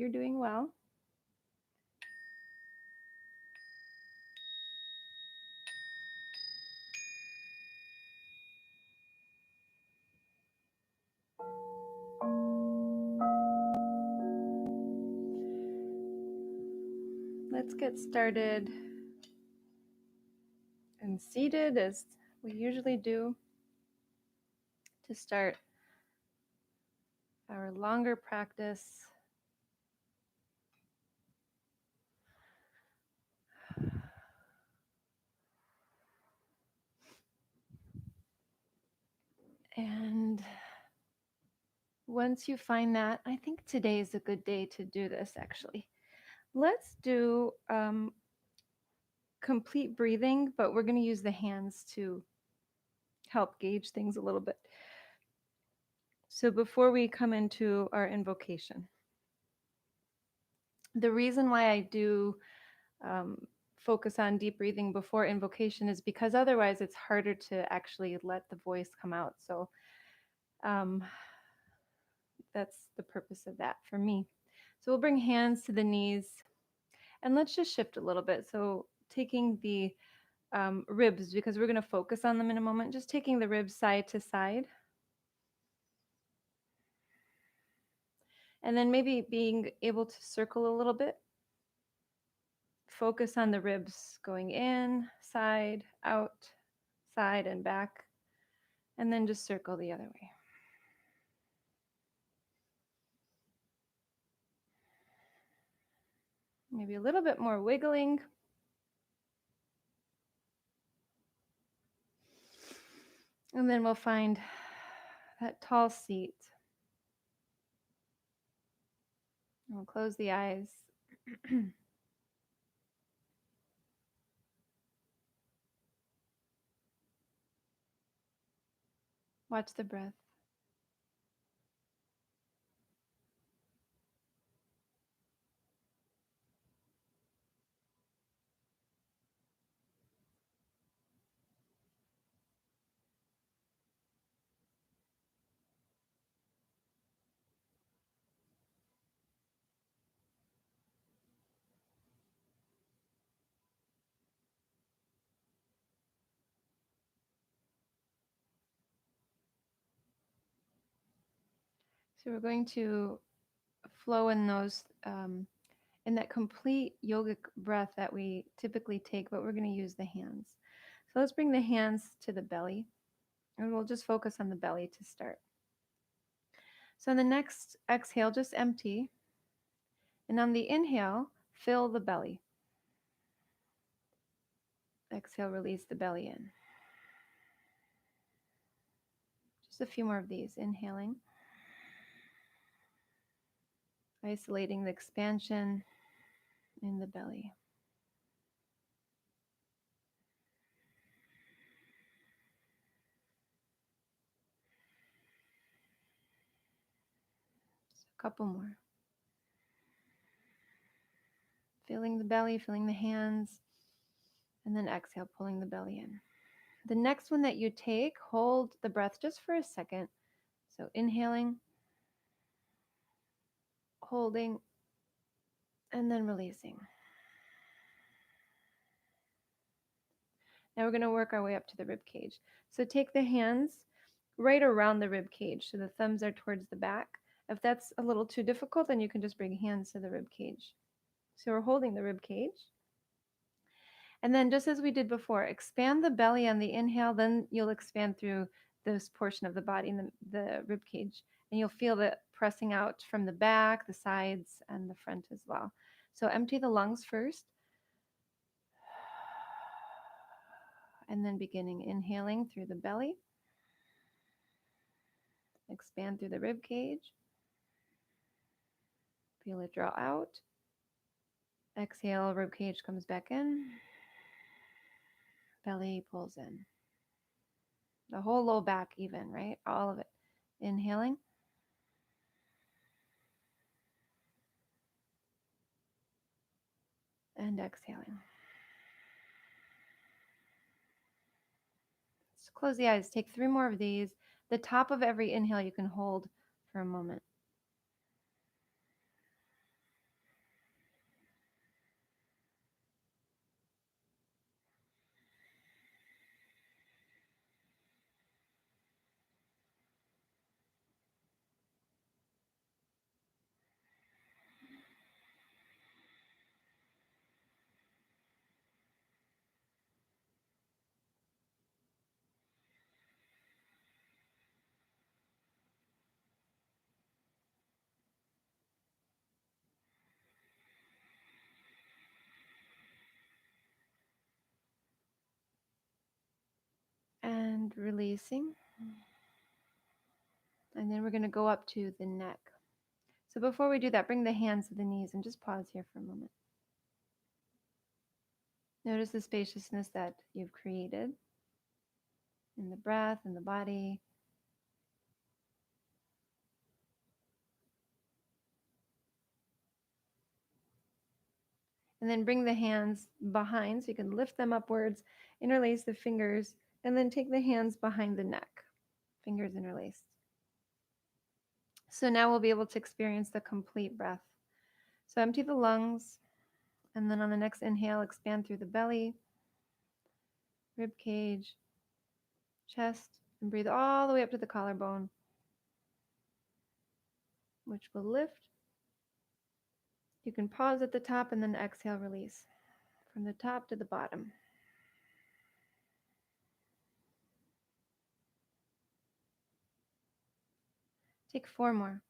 you're doing well. Let's get started and seated as we usually do to start our longer practice. And once you find that, I think today is a good day to do this actually. Let's do complete breathing, but we're going to use the hands to help gauge things a little bit. So before we come into our invocation, the reason why I do focus on deep breathing before invocation is because otherwise it's harder to actually let the voice come out. So that's the purpose of that for me. So we'll bring hands to the knees and let's just shift a little bit. So taking the ribs, because we're going to focus on them in a moment, just taking the ribs side to side. And then maybe being able to circle a little bit. Focus on the ribs going in, side, out, side, and back. And then just circle the other way. Maybe a little bit more wiggling. And then we'll find that tall seat. We'll close the eyes. Watch the breath. So we're going to flow in those, in that complete yogic breath that we typically take, but we're going to use the hands. So let's bring the hands to the belly, and we'll just focus on the belly to start. So on the next exhale, just empty. And on the inhale, fill the belly. Exhale, release the belly in. Just a few more of these. Inhaling. Isolating the expansion in the belly. Just a couple more. Filling the belly, filling the hands, and then exhale, pulling the belly in. The next one that you take, hold the breath just for a second. So inhaling, holding, and then releasing. Now we're going to work our way up to the rib cage. So take the hands right around the rib cage. So the thumbs are towards the back. If that's a little too difficult, then you can just bring hands to the rib cage. So we're holding the rib cage. And then just as we did before, expand the belly on the inhale, then you'll expand through this portion of the body, the rib cage. And you'll feel it pressing out from the back, the sides, and the front as well. So empty the lungs first. And then beginning inhaling through the belly. Expand through the rib cage. Feel it draw out. Exhale, rib cage comes back in. Belly pulls in. The whole low back even, right? All of it. Inhaling. And exhaling. So close the eyes. Take 3 more of these. The top of every inhale you can hold for a moment. And releasing. And then we're going to go up to the neck. So before we do that, bring the hands to the knees and just pause here for a moment. Notice the spaciousness that you've created in the breath and the body. And then bring the hands behind so you can lift them upwards, interlace the fingers, and then take the hands behind the neck, fingers interlaced. So now we'll be able to experience the complete breath. So empty the lungs, and then on the next inhale, expand through the belly, rib cage, chest, and breathe all the way up to the collarbone, which will lift. You can pause at the top and then exhale, release from the top to the bottom. Take 4 more.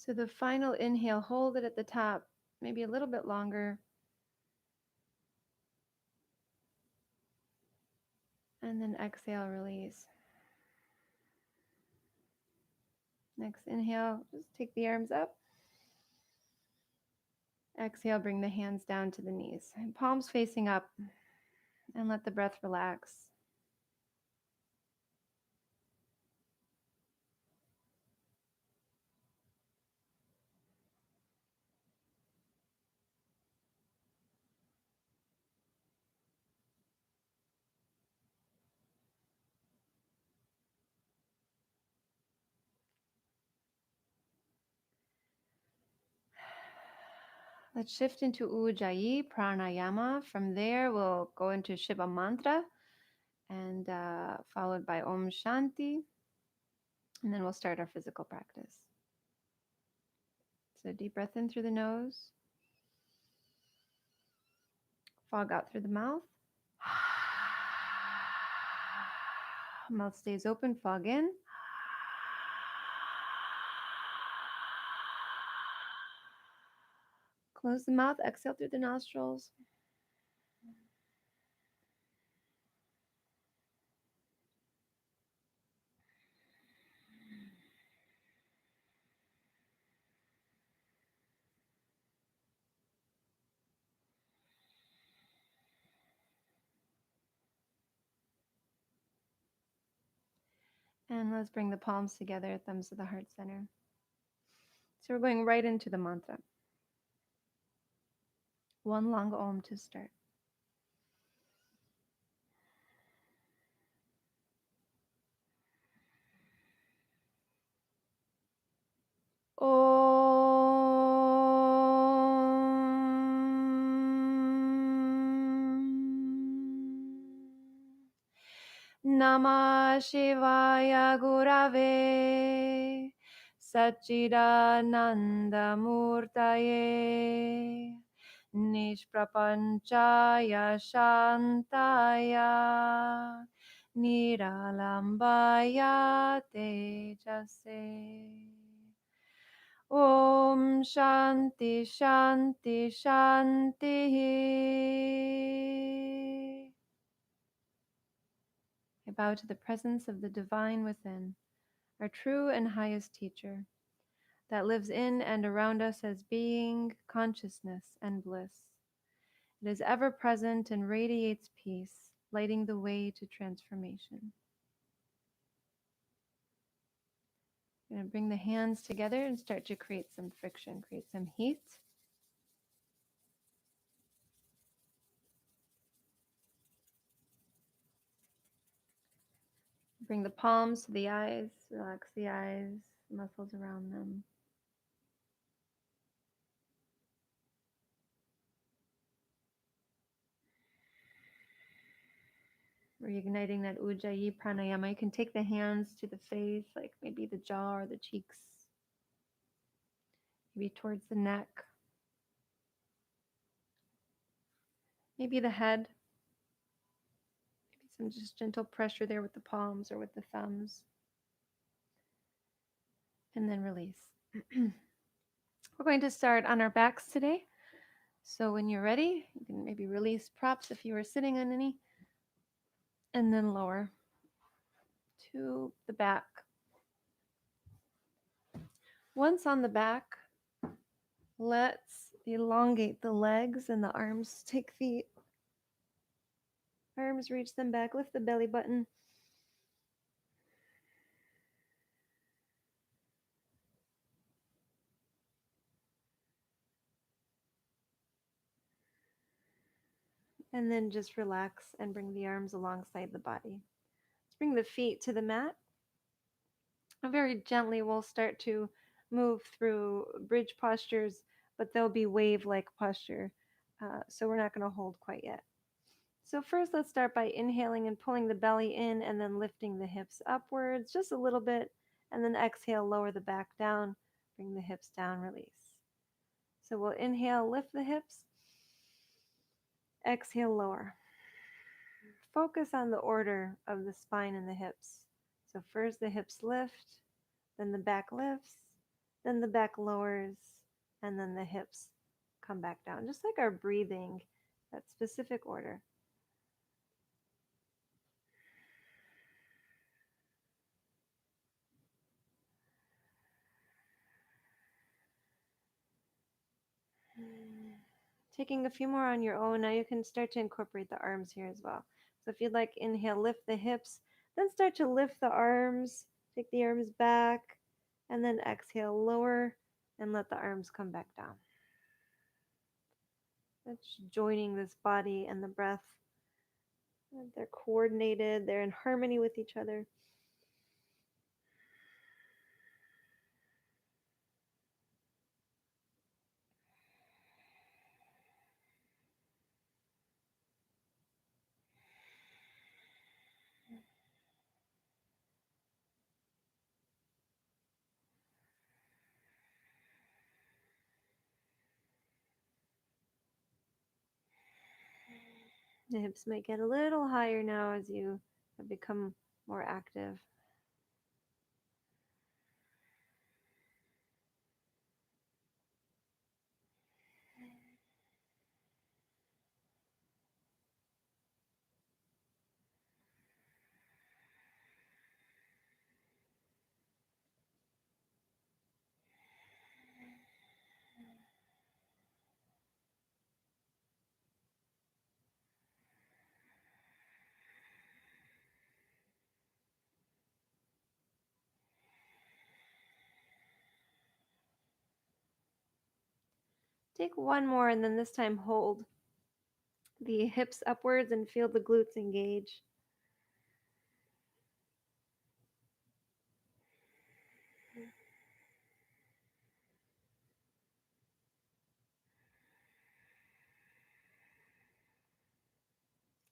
So the final inhale, hold it at the top, maybe a little bit longer. And then exhale, release. Next inhale, just take the arms up. Exhale, bring the hands down to the knees. And palms facing up, and let the breath relax. Let's shift into Ujjayi Pranayama. From there, we'll go into Shiva Mantra, and followed by Om Shanti. And then we'll start our physical practice. So deep breath in through the nose. Fog out through the mouth. Mouth stays open, fog in. Close the mouth, exhale through the nostrils. And let's bring the palms together, thumbs to the heart center. So we're going right into the mantra. One long Om to start. Namah Shivaya Gurave Satchidananda Murtaye Nishprapanchaya Shantaya Niralambaya Tejase. Om Shanti Shanti Shanti. I bow to the presence of the divine within, our true and highest teacher, that lives in and around us as being, consciousness, and bliss. It is ever present and radiates peace, lighting the way to transformation. I'm going to bring the hands together and start to create some friction, create some heat. Bring the palms to the eyes, relax the eyes, muscles around them. Reigniting that Ujjayi pranayama. You can take the hands to the face, like maybe the jaw or the cheeks, maybe towards the neck, maybe the head. Maybe some just gentle pressure there with the palms or with the thumbs. And then release. We're going to start on our backs today. So when you're ready, you can maybe release props if you were sitting on any, and then lower to the back. Once on the back, let's elongate the legs and the arms. Take the arms, reach them back, lift the belly button. And then just relax and bring the arms alongside the body. Let's bring the feet to the mat. Very gently, we'll start to move through bridge postures, but they'll be wave-like posture. So we're not going to hold quite yet. So first, let's start by inhaling and pulling the belly in and then lifting the hips upwards just a little bit. And then exhale, lower the back down, bring the hips down, release. So we'll inhale, lift the hips. Exhale, lower. Focus on the order of the spine and the hips. So first the hips lift, then the back lifts, then the back lowers, and then the hips come back down. Just like our breathing, that specific order. Taking a few more on your own, now you can start to incorporate the arms here as well. So if you'd like, inhale, lift the hips, then start to lift the arms, take the arms back, and then exhale, lower, and let the arms come back down. That's joining this body and the breath. They're coordinated, they're in harmony with each other. The hips might get a little higher now as you have become more active. Take one more and then this time hold the hips upwards and feel the glutes engage.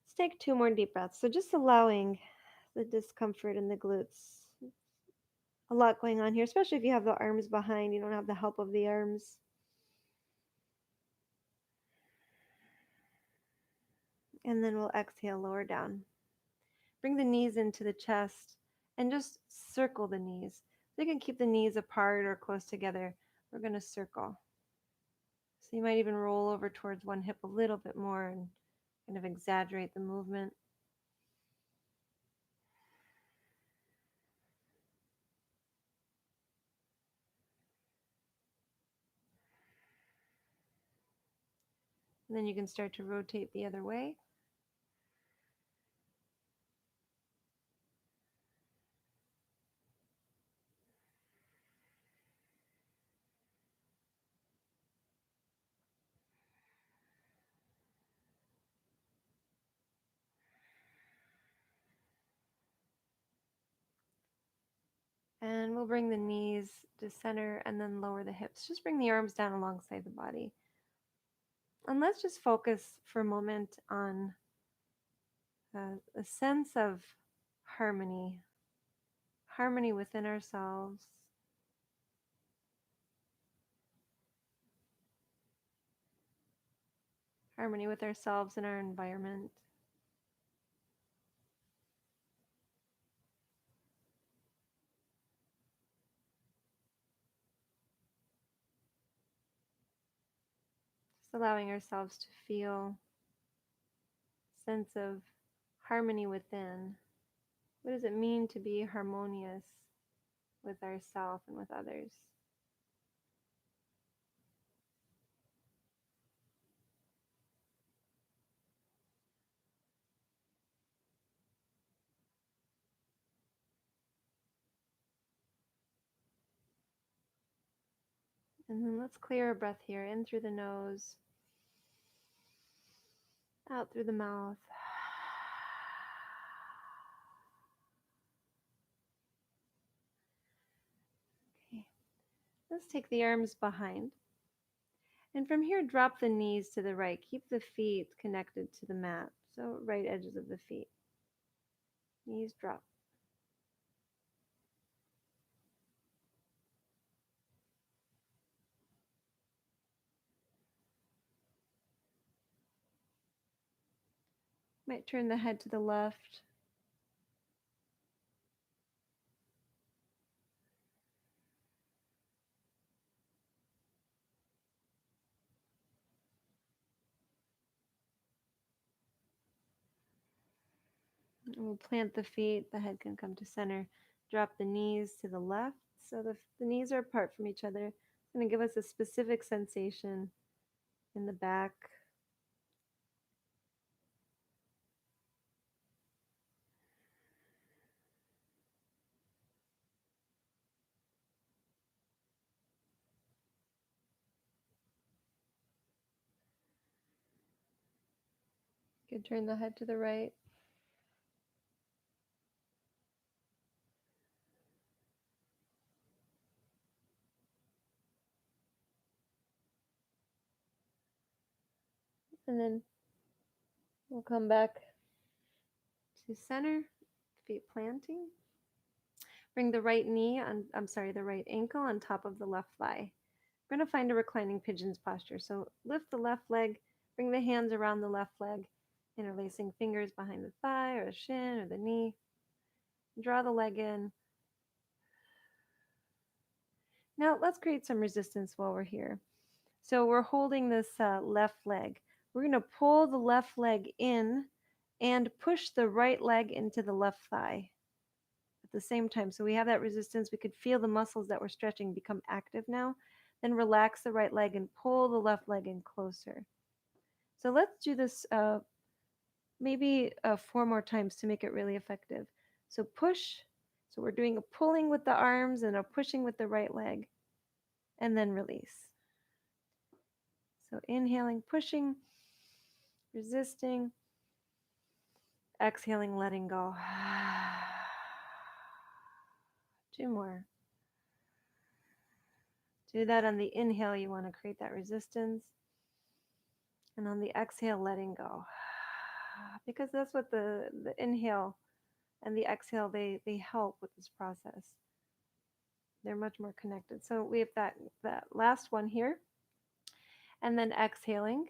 Let's take two more deep breaths. So just allowing the discomfort in the glutes. A lot going on here, especially if you have the arms behind, you don't have the help of the arms. And then we'll exhale, lower down. Bring the knees into the chest and just circle the knees. So you can keep the knees apart or close together. We're going to circle. So you might even roll over towards one hip a little bit more and kind of exaggerate the movement. And then you can start to rotate the other way. And we'll bring the knees to center and then lower the hips. Just bring the arms down alongside the body. And let's just focus for a moment on a sense of harmony, harmony within ourselves, harmony with ourselves and our environment. Just allowing ourselves to feel a sense of harmony within. What does it mean to be harmonious with ourselves and with others? And then let's clear our breath here, in through the nose, out through the mouth. Okay, let's take the arms behind. And from here, drop the knees to the right. Keep the feet connected to the mat. So, right edges of the feet. Knees drop. Might turn the head to the left. And we'll plant the feet. The head can come to center. Drop the knees to the left. So the knees are apart from each other. It's going to give us a specific sensation in the back. You can turn the head to the right. And then we'll come back to center, feet planting. Bring the right knee on, the right ankle on top of the left thigh. We're going to find a reclining pigeon's posture. So lift the left leg, bring the hands around the left leg, interlacing fingers behind the thigh or the shin or the knee. Draw the leg in. Now let's create some resistance while we're here. So we're holding this left leg. We're going to pull the left leg in and push the right leg into the left thigh at the same time. So we have that resistance. We could feel the muscles that we're stretching become active now. Then relax the right leg and pull the left leg in closer. So let's do this maybe 4 more times to make it really effective. So push. So we're doing a pulling with the arms and a pushing with the right leg. And then release. So inhaling, pushing, resisting, exhaling, letting go. 2 more. Do that on the inhale. You want to create that resistance. And on the exhale, letting go. Because that's what the inhale and the exhale, they help with this process. They're much more connected. So we have that last one here. And then exhaling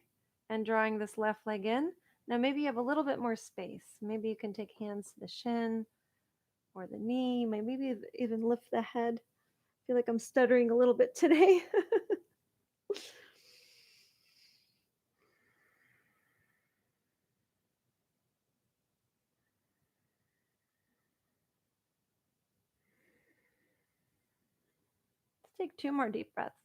and drawing this left leg in. Now maybe you have a little bit more space. Maybe you can take hands to the shin or the knee. Maybe even lift the head. I feel like I'm stuttering a little bit today. Let's take 2 more deep breaths.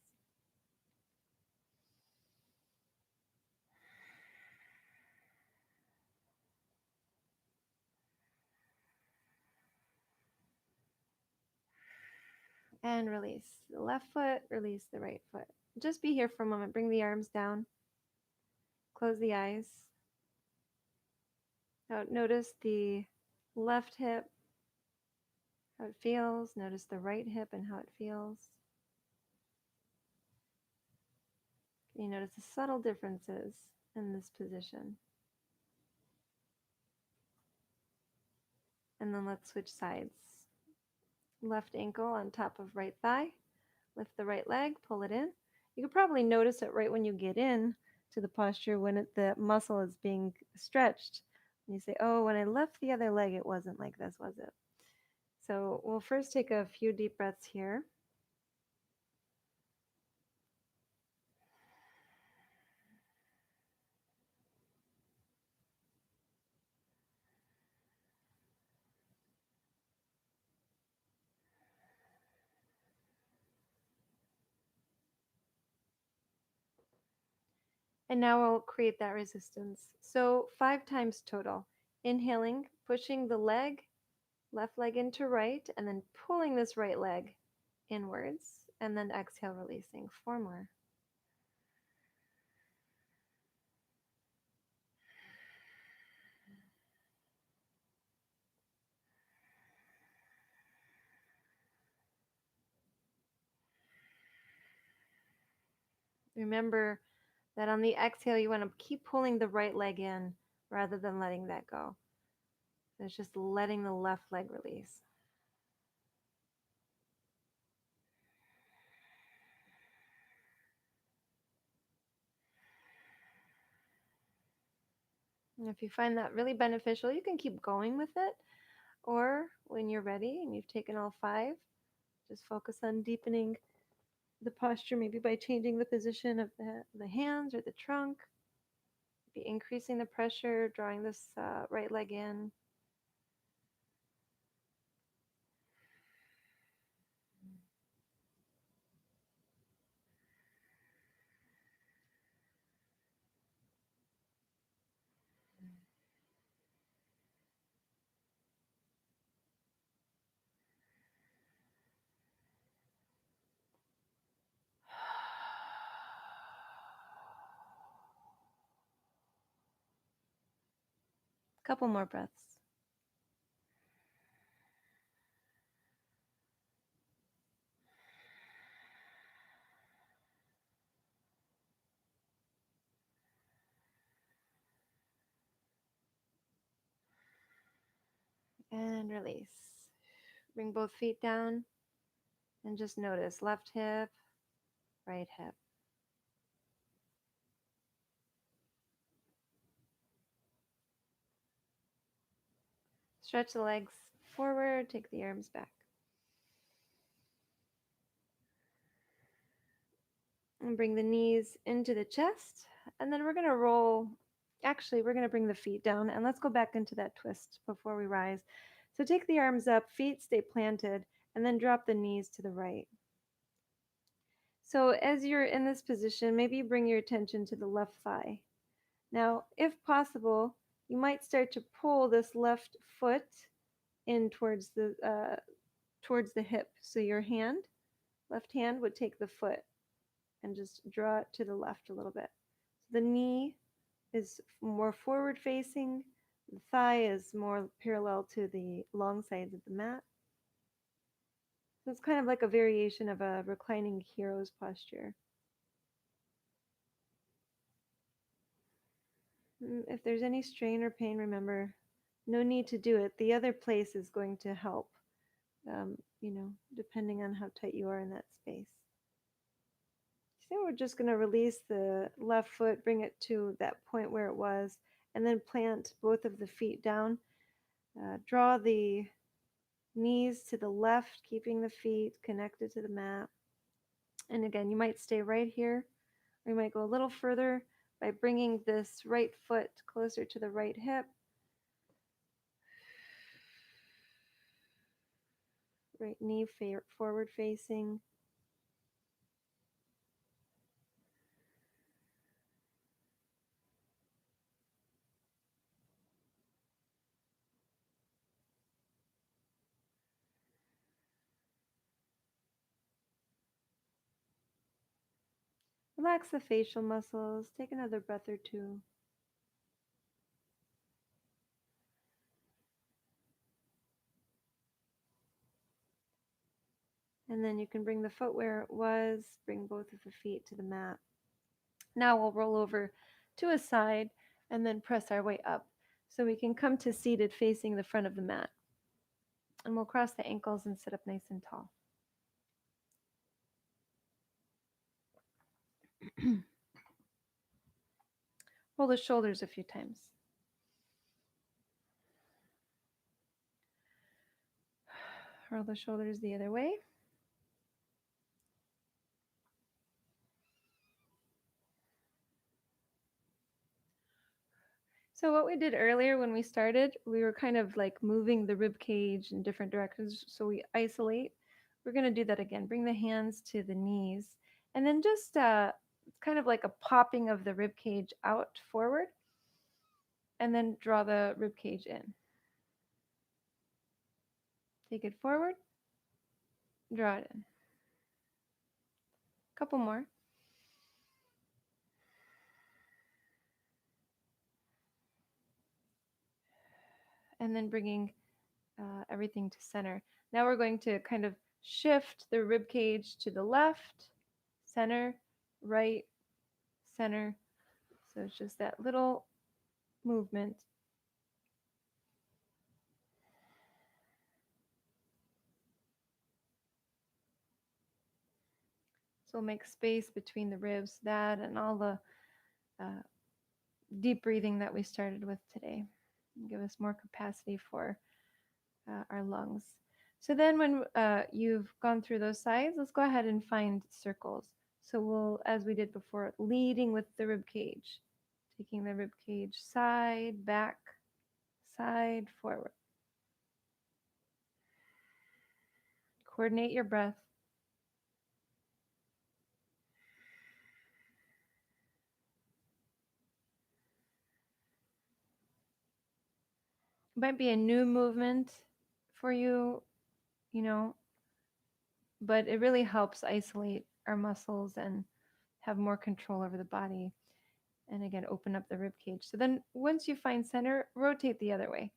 And release the left foot, release the right foot. Just be here for a moment. Bring the arms down. Close the eyes. Now notice the left hip, how it feels. Notice the right hip and how it feels. You notice the subtle differences in this position. And then let's switch sides. Left ankle on top of right thigh. Lift the right leg, pull it in. You can probably notice it right when you get in to the posture when the muscle is being stretched. And you say, oh, when I left the other leg, it wasn't like this, was it? So we'll first take a few deep breaths here. And now we'll create that resistance. So 5 times total. Inhaling, pushing the leg, left leg into right, and then pulling this right leg inwards, and then exhale, releasing. 4 more. Remember that on the exhale, you want to keep pulling the right leg in rather than letting that go. It's just letting the left leg release. And if you find that really beneficial, you can keep going with it. Or when you're ready and you've taken all 5, just focus on deepening the posture, maybe by changing the position of the hands or the trunk, be increasing the pressure, drawing this right leg in. Couple more breaths. And release. Bring both feet down and just notice left hip, right hip. Stretch the legs forward, take the arms back. And bring the knees into the chest. And then we're going to roll. Actually, we're going to bring the feet down. And let's go back into that twist before we rise. So take the arms up, feet stay planted, and then drop the knees to the right. So as you're in this position, maybe bring your attention to the left thigh. Now, if possible, you might start to pull this left foot in towards the hip. So your left hand would take the foot and just draw it to the left a little bit. So the knee is more forward facing, the thigh is more parallel to the long sides of the mat. So it's kind of like a variation of a reclining hero's posture. If there's any strain or pain, remember, no need to do it. The other place is going to help, depending on how tight you are in that space. So we're just going to release the left foot, bring it to that point where it was, and then plant both of the feet down. Draw the knees to the left, keeping the feet connected to the mat. And again, you might stay right here, or you might go a little further by bringing this right foot closer to the right hip. Right knee forward facing. Relax the facial muscles. Take another breath or two. And then you can bring the foot where it was, bring both of the feet to the mat. Now we'll roll over to a side and then press our way up. So we can come to seated facing the front of the mat. And we'll cross the ankles and sit up nice and tall. Roll the shoulders a few times. Roll the shoulders the other way. So what we did earlier when we started, we were kind of like moving the rib cage in different directions. So we isolate. We're going to do that again. Bring the hands to the knees. And then just it's kind of like a popping of the rib cage out forward. And then draw the rib cage in. Take it forward. Draw it in. Couple more. And then bringing everything to center. Now we're going to kind of shift the rib cage to the left, center, right, center. So it's just that little movement. So we'll make space between the ribs, that and all the deep breathing that we started with today. Give us more capacity for our lungs. So then when you've gone through those sides, let's go ahead and find circles. So we'll, as we did before, leading with the rib cage, taking the rib cage side, back, side, forward. Coordinate your breath. It might be a new movement for you, you know, but it really helps isolate our muscles and have more control over the body. And again, open up the rib cage. So then once you find center, rotate the other way.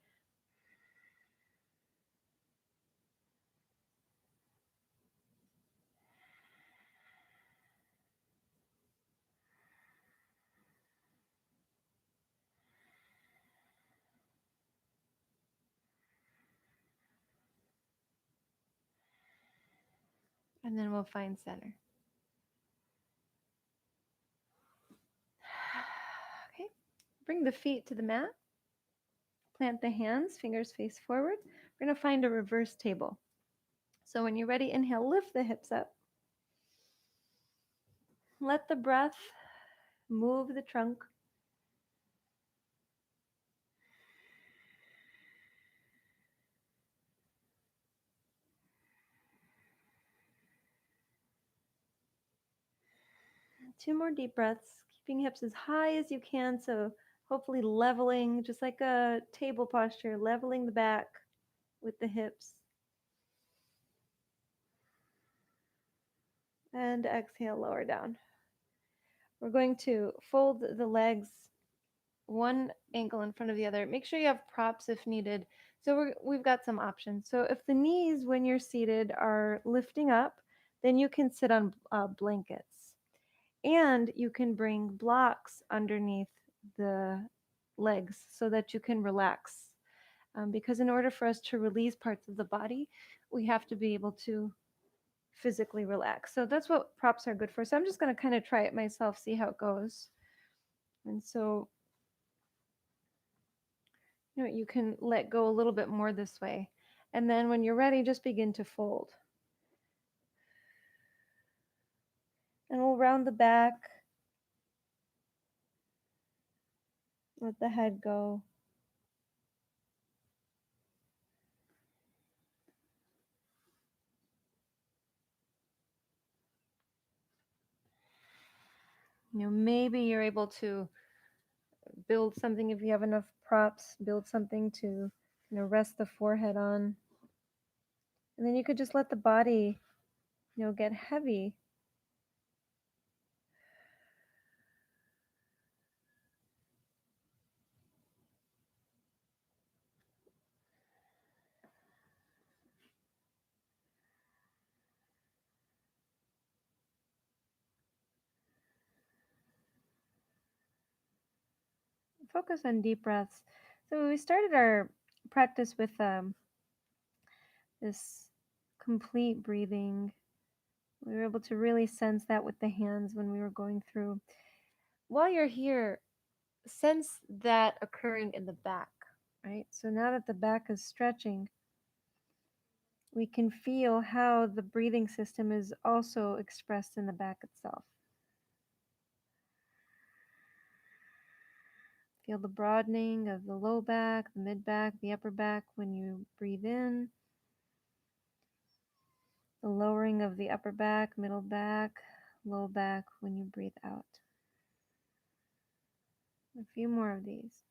And then we'll find center. Okay, bring the feet to the mat. Plant the hands, fingers face forward. We're going to find a reverse table. So when you're ready, inhale, lift the hips up. Let the breath move the trunk. Two more deep breaths, keeping hips as high as you can. So hopefully leveling, just like a table posture, leveling the back with the hips. And exhale, lower down. We're going to fold the legs one ankle in front of the other. Make sure you have props if needed. So we've got some options. So if the knees, when you're seated, are lifting up, then you can sit on blankets. And you can bring blocks underneath the legs so that you can relax. Because in order for us to release parts of the body, we have to be able to physically relax. So that's what props are good for. So I'm just going to kind of try it myself, see how it goes. And so, you can let go a little bit more this way. And then when you're ready, just begin to fold. And we'll round the back. Let the head go. Maybe you're able to build something if you have enough props, build something to, rest the forehead on. And then you could just let the body, get heavy. focus on deep breaths. So we started our practice with this complete breathing. We were able to really sense that with the hands when we were going through. While you're here, sense that occurring in the back, right? So now that the back is stretching, we can feel how the breathing system is also expressed in the back itself. Feel the broadening of the low back, the mid back, the upper back when you breathe in, the lowering of the upper back, middle back, low back when you breathe out. A few more of these.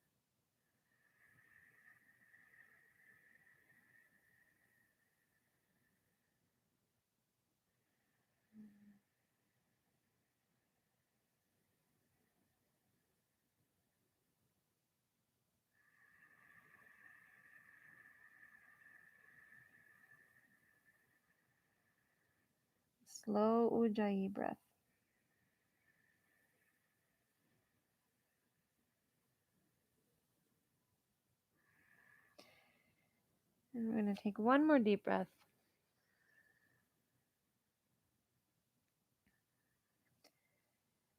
Slow Ujjayi breath. And we're going to take one more deep breath.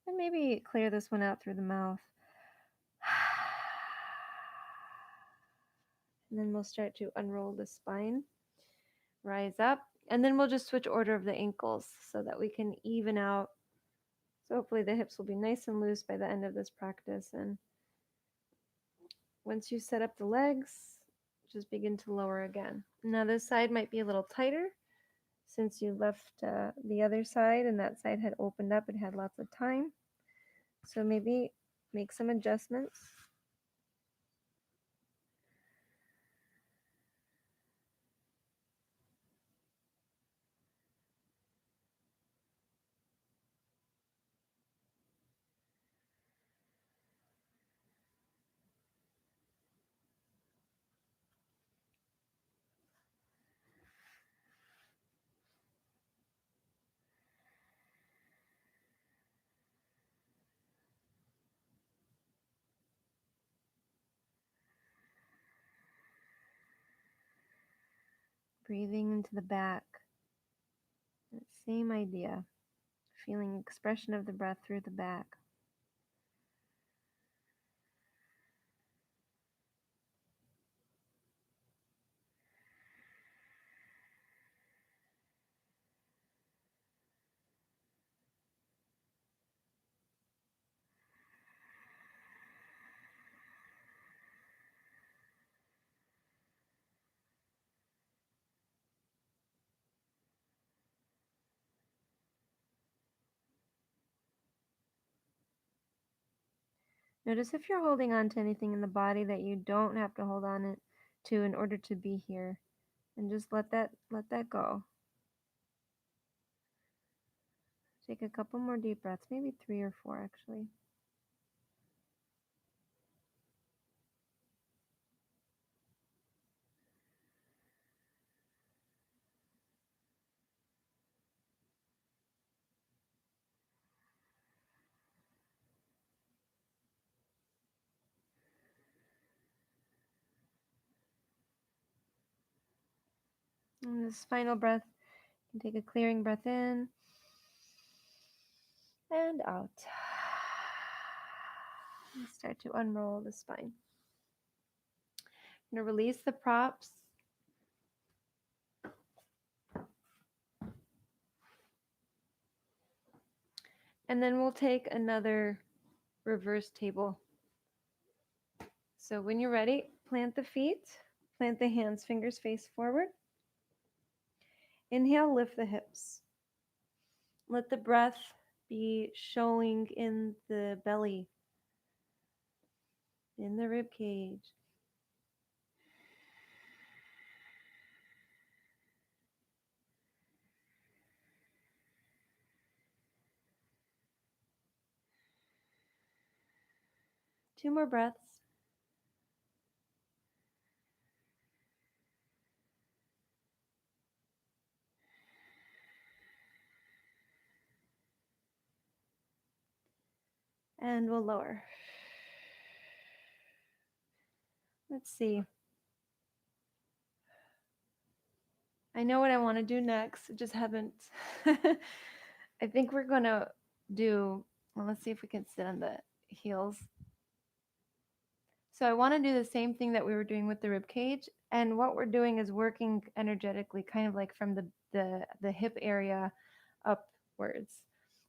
And maybe clear this one out through the mouth. And then we'll start to unroll the spine, rise up, and then we'll just switch order of the ankles so that we can even out. So hopefully the hips will be nice and loose by the end of this practice. And once you set up the legs, just begin to lower again. Now this side might be a little tighter since you left the other side and that side had opened up. It had lots of time. So maybe make some adjustments. Breathing into the back. That same idea. Feeling expression of the breath through the back. Notice if you're holding on to anything in the body that you don't have to hold on it to in order to be here. And just let that go. Take a couple more deep breaths, maybe 3 or 4 actually. And this final breath, you can take a clearing breath in and out. And start to unroll the spine. I'm going to release the props. And then we'll take another reverse table. So when you're ready, plant the feet, plant the hands, fingers face forward. Inhale, lift the hips. Let the breath be showing in the belly, in the rib cage. Two more breaths. And we'll lower. Let's see. I know what I want to do next. I just haven't. I think we're going to do, well, let's see if we can sit on the heels. So I want to do the same thing that we were doing with the rib cage. And what we're doing is working energetically, kind of like from the hip area upwards.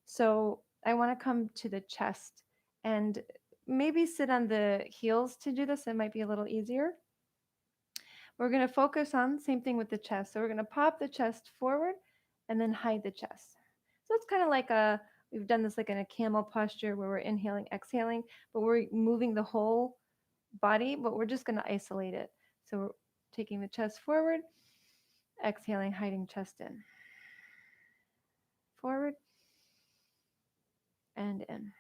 So I want to come to the chest and maybe sit on the heels to do this. It might be a little easier. We're going to focus on same thing with the chest. So we're going to pop the chest forward and then hide the chest. So it's kind of like we've done this like in a camel posture where we're inhaling, exhaling, but we're moving the whole body, but we're just going to isolate it. So we're taking the chest forward, exhaling, hiding chest in. Forward and in.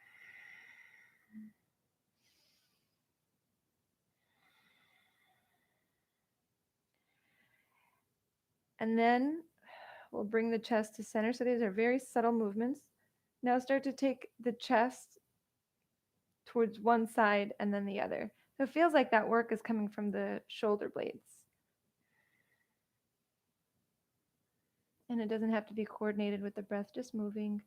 And then we'll bring the chest to center. So these are very subtle movements. Now start to take the chest towards one side and then the other. So it feels like that work is coming from the shoulder blades. And it doesn't have to be coordinated with the breath, just moving.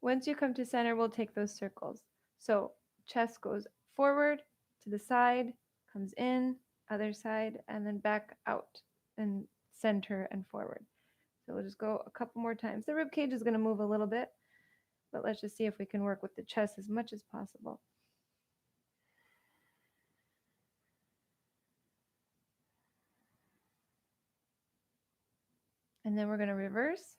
Once you come to center, we'll take those circles. So chest goes forward, to the side, comes in, other side, and then back out and center and forward. So we'll just go a couple more times. The rib cage is going to move a little bit, but let's just see if we can work with the chest as much as possible. And then we're going to reverse.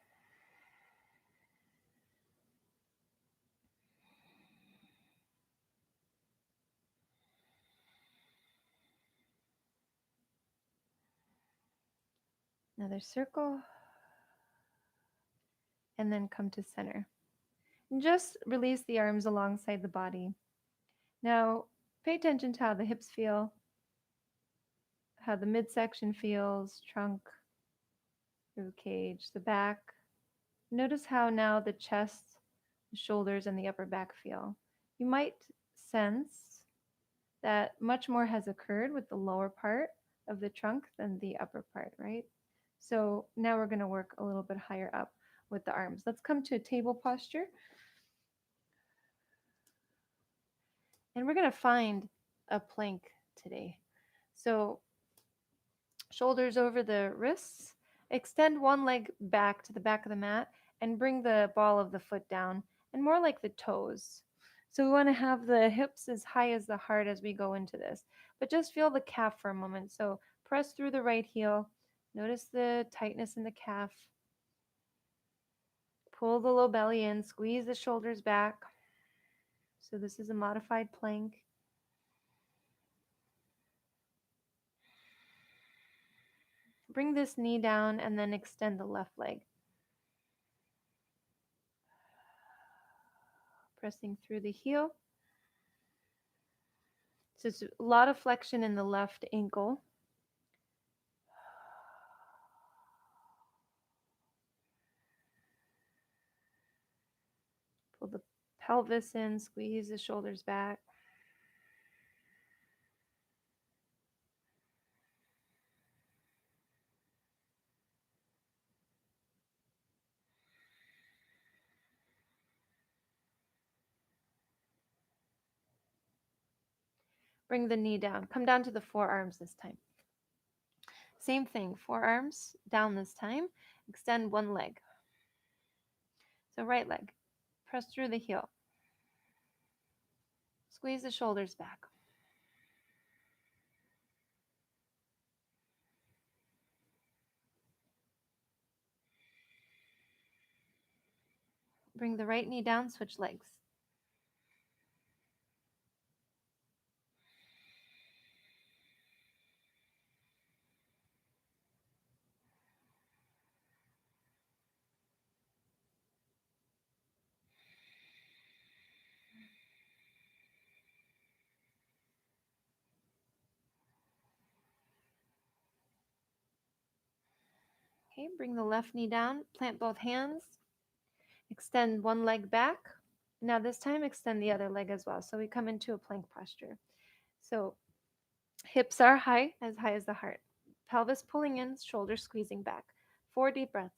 Another circle. And then come to center. And just release the arms alongside the body. Now, pay attention to how the hips feel, how the midsection feels, trunk, rib cage, the back. Notice how now the chest, the shoulders, and the upper back feel. You might sense that much more has occurred with the lower part of the trunk than the upper part, right? So now we're going to work a little bit higher up with the arms. Let's come to a table posture. And we're going to find a plank today. So shoulders over the wrists, extend one leg back to the back of the mat and bring the ball of the foot down and more like the toes. So we want to have the hips as high as the heart as we go into this, but just feel the calf for a moment. So press through the right heel. Notice the tightness in the calf. Pull the low belly in, squeeze the shoulders back. So this is a modified plank. Bring this knee down and then extend the left leg. Pressing through the heel. So it's a lot of flexion in the left ankle. Pull the pelvis in, squeeze the shoulders back. Bring the knee down. Come down to the forearms this time. Same thing, forearms down this time. Extend one leg. So right leg. Press through the heel. Squeeze the shoulders back. Bring the right knee down, switch legs. Okay, bring the left knee down, plant both hands. Extend one leg back, Now this time extend the other leg as well. So we come into a plank posture. So hips are high as the heart. Pelvis pulling in, shoulders squeezing back. 4 deep breaths.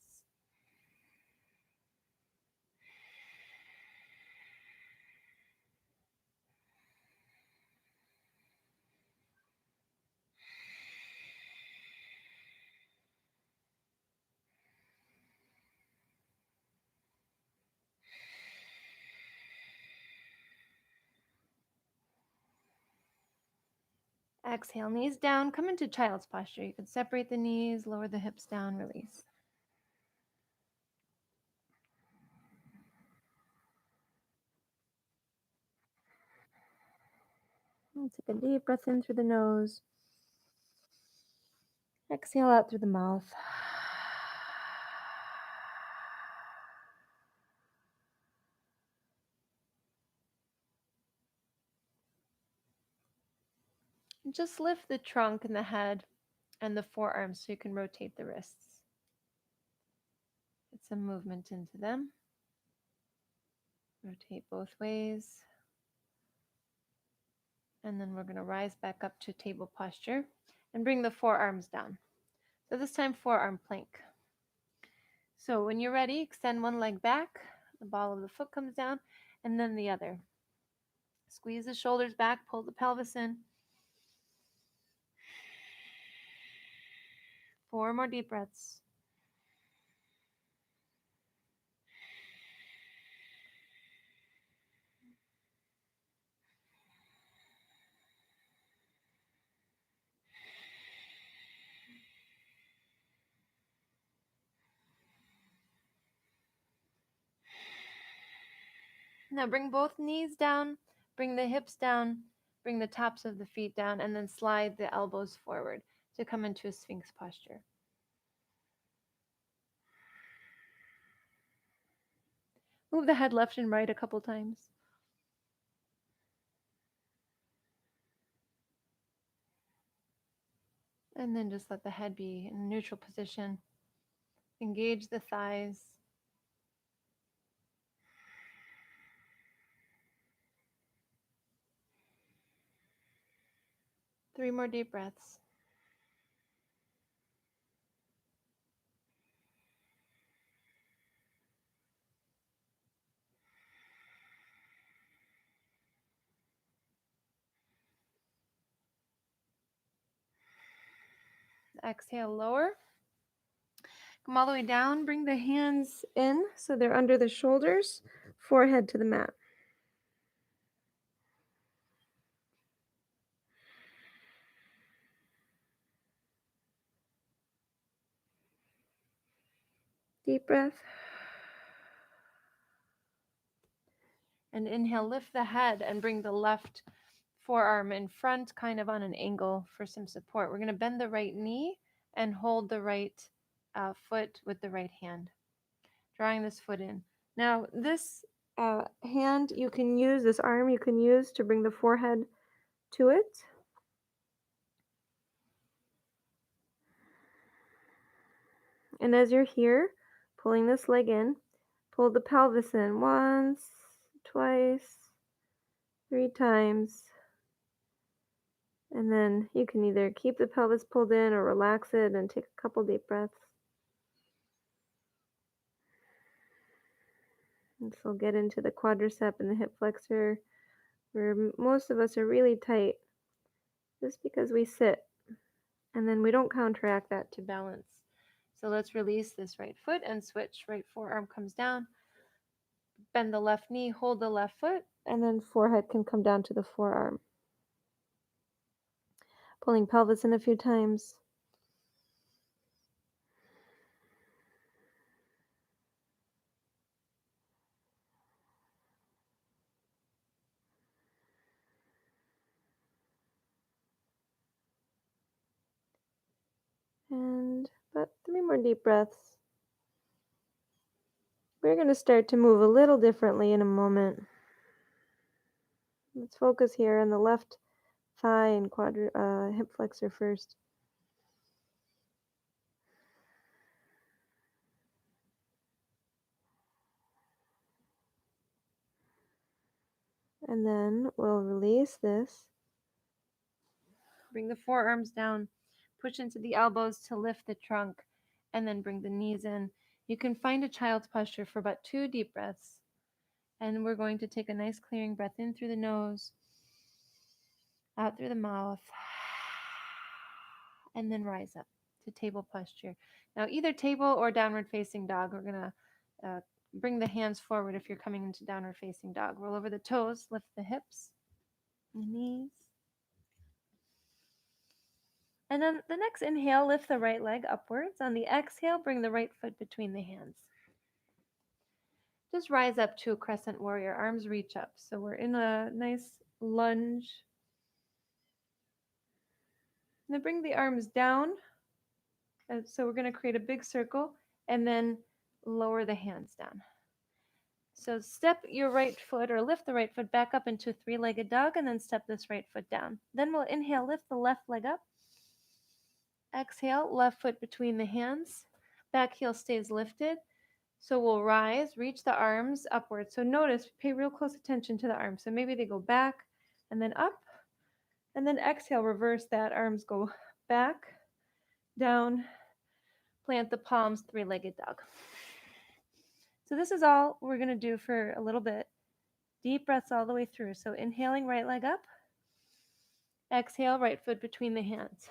Exhale, knees down, come into child's posture. You can separate the knees, lower the hips down, release. And take a deep breath in through the nose. Exhale out through the mouth. And just lift the trunk and the head and the forearms so you can rotate the wrists. Get some movement into them. Rotate both ways. And then we're going to rise back up to table posture and bring the forearms down. So this time, forearm plank. So when you're ready, extend one leg back, the ball of the foot comes down, and then the other. Squeeze the shoulders back, pull the pelvis in. 4 more deep breaths. Now bring both knees down, bring the hips down, bring the tops of the feet down, and then slide the elbows forward to come into a Sphinx posture. Move the head left and right a couple times. And then just let the head be in a neutral position. Engage the thighs. Three more deep breaths. Exhale, lower. Come all the way down. Bring the hands in so they're under the shoulders, forehead to the mat. Deep breath. And inhale, lift the head and bring the left forearm in front, kind of on an angle for some support. We're going to bend the right knee and hold the right foot with the right hand, drawing this foot in. Now, this hand you can use, this arm you can use to bring the forehead to it. And as you're here, pulling this leg in, pull the pelvis in once, twice, 3 times. And then you can either keep the pelvis pulled in or relax it and take a couple deep breaths. And so get into the quadricep and the hip flexor, where most of us are really tight just because we sit. And then we don't counteract that to balance. So let's release this right foot and switch. Right forearm comes down. Bend the left knee, hold the left foot, and then forehead can come down to the forearm. Pulling pelvis in a few times. And about 3 more deep breaths. We're going to start to move a little differently in a moment. Let's focus here on the left thigh and hip flexor first. And then we'll release this. Bring the forearms down, push into the elbows to lift the trunk, and then bring the knees in. You can find a child's posture for about 2 deep breaths. And we're going to take a nice clearing breath in through the nose, out through the mouth, and then rise up to table posture. Now, either table or downward facing dog. We're going to bring the hands forward if you're coming into downward facing dog. Roll over the toes, lift the hips, the knees. And on the next inhale, lift the right leg upwards. On the exhale, bring the right foot between the hands. Just rise up to a crescent warrior, arms reach up. So we're in a nice lunge. And then bring the arms down. So we're going to create a big circle and then lower the hands down. So step your right foot or lift the right foot back up into a 3-legged dog and then step this right foot down. Then we'll inhale, lift the left leg up. Exhale, left foot between the hands. Back heel stays lifted. So we'll rise, reach the arms upward. So notice, pay real close attention to the arms. So maybe they go back and then up. And then exhale, reverse that. Arms go back, down, plant the palms, 3-legged dog. So this is all we're going to do for a little bit. Deep breaths all the way through. So inhaling, right leg up. Exhale, right foot between the hands.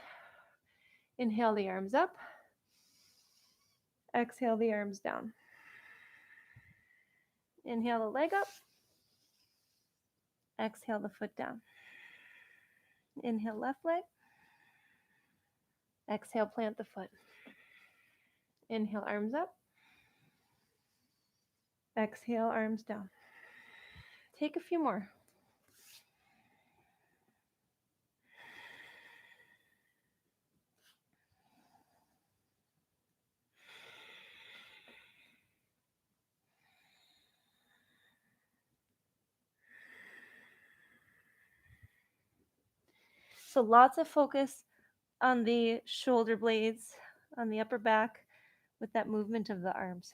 Inhale the arms up. Exhale the arms down. Inhale the leg up. Exhale the foot down. Inhale left leg. Exhale, plant the foot. Inhale, arms up. Exhale, arms down. Take a few more. So lots of focus on the shoulder blades, on the upper back, with that movement of the arms.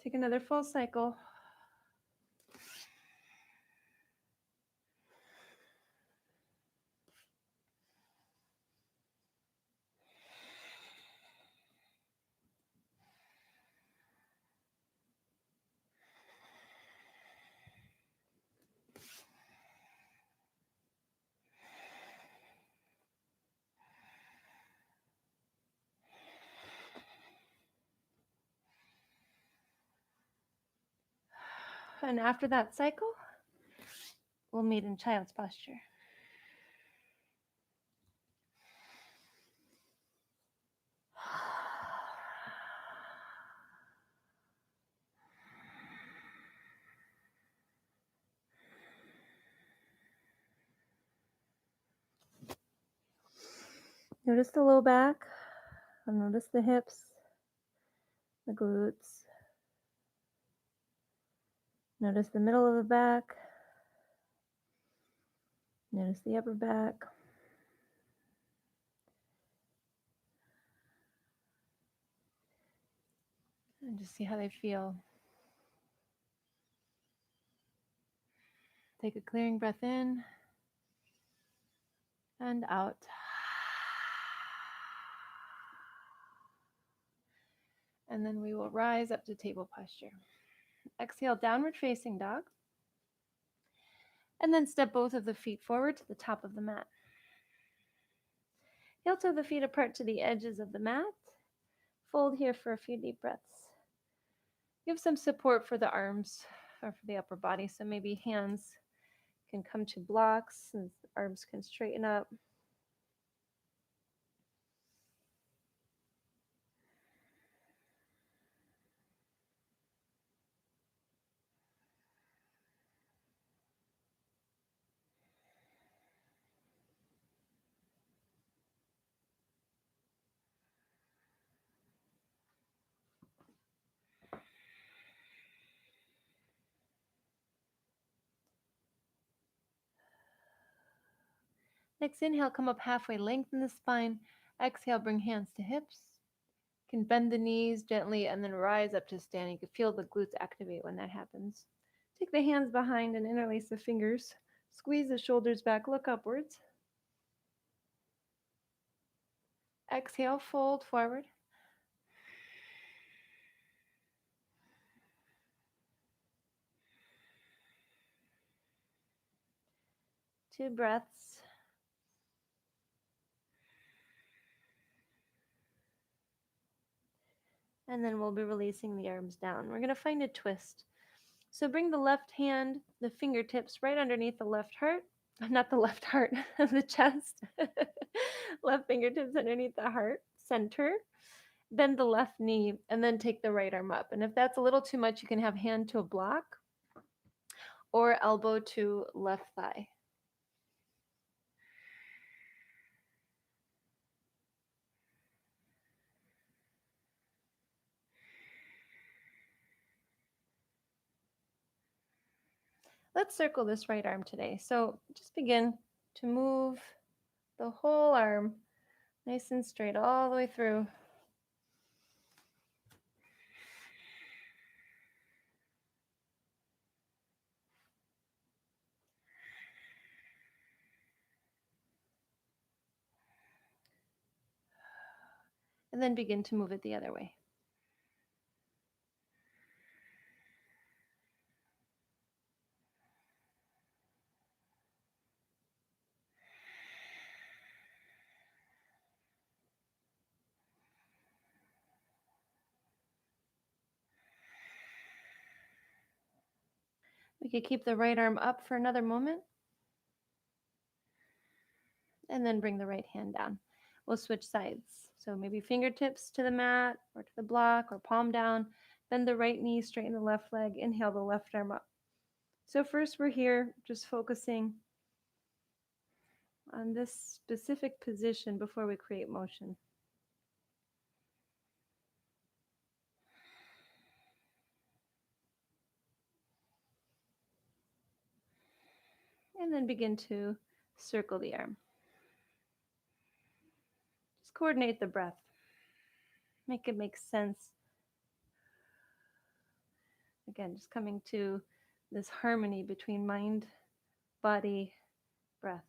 Take another full cycle. And after that cycle, we'll meet in child's posture. Notice the low back. Notice the hips, the glutes. Notice the middle of the back. Notice the upper back. And just see how they feel. Take a clearing breath in and out. And then we will rise up to table posture. Exhale, downward facing dog. And then step both of the feet forward to the top of the mat. Heel toe the feet apart to the edges of the mat. Fold here for a few deep breaths. Give some support for the arms or for the upper body. So maybe hands can come to blocks Arms can straighten up. Next inhale, come up halfway, lengthen the spine. Exhale, bring hands to hips. You can bend the knees gently and then rise up to stand. You can feel the glutes activate when that happens. Take the hands behind and interlace the fingers. Squeeze the shoulders back, look upwards. Exhale, fold forward. 2 breaths. And then we'll be releasing the arms down. We're going to find a twist. So bring the left hand, the fingertips right underneath the left heart. Not the left heart, the chest. Left fingertips underneath the heart center. Bend the left knee and then take the right arm up. And if that's a little too much, you can have hand to a block or elbow to left thigh. Let's circle this right arm today. So just begin to move the whole arm nice and straight all the way through. And then begin to move it the other way. We could keep the right arm up for another moment. And then bring the right hand down. We'll switch sides. So maybe fingertips to the mat or to the block or palm down. Bend the right knee, straighten the left leg. Inhale the left arm up. So first we're here just focusing on this specific position before we create motion. And then begin to circle the arm. Just coordinate the breath. Make it make sense. Again, just coming to this harmony between mind, body, breath.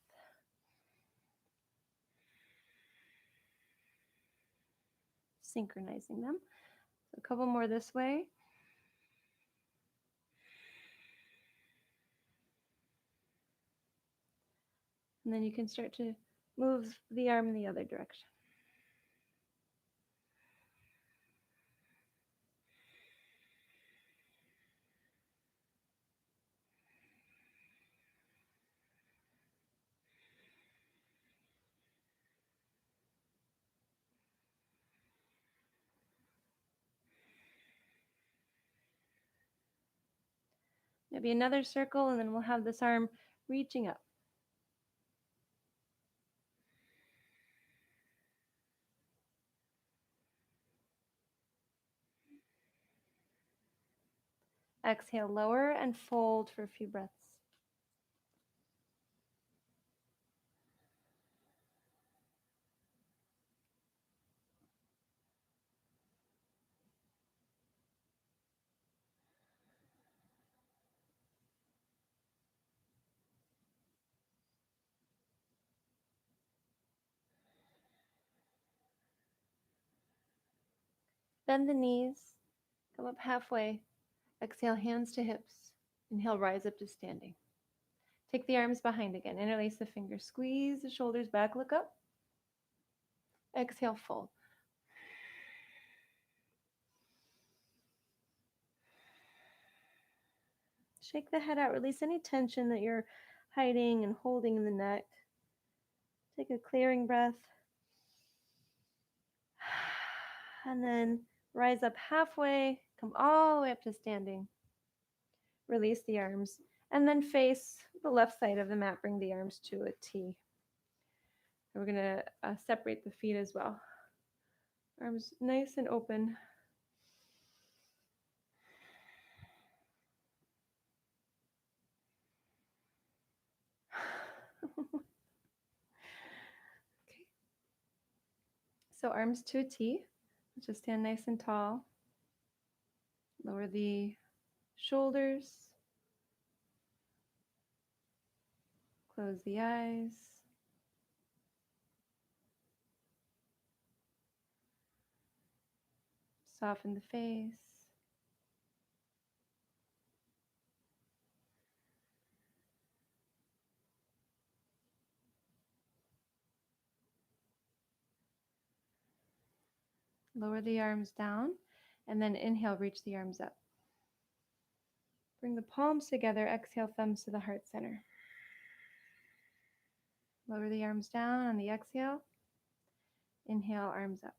Synchronizing them. So a couple more this way. And then you can start to move the arm in the other direction. Maybe another circle, and then we'll have this arm reaching up. Exhale, lower and fold for a few breaths. Bend the knees, come up halfway. Exhale, hands to hips. Inhale, rise up to standing. Take the arms behind again. Interlace the fingers. Squeeze the shoulders back, look up. Exhale, fold. Shake the head out. Release any tension that you're hiding and holding in the neck. Take a clearing breath. And then rise up halfway, come all the way up to standing. Release the arms, and then face the left side of the mat. Bring the arms to a T. And we're going to separate the feet as well. Arms nice and open. Okay. So arms to a T. Just stand nice and tall. Lower the shoulders. Close the eyes. Soften the face. Lower the arms down, and then inhale, reach the arms up. Bring the palms together, exhale, thumbs to the heart center. Lower the arms down on the exhale. Inhale, arms up.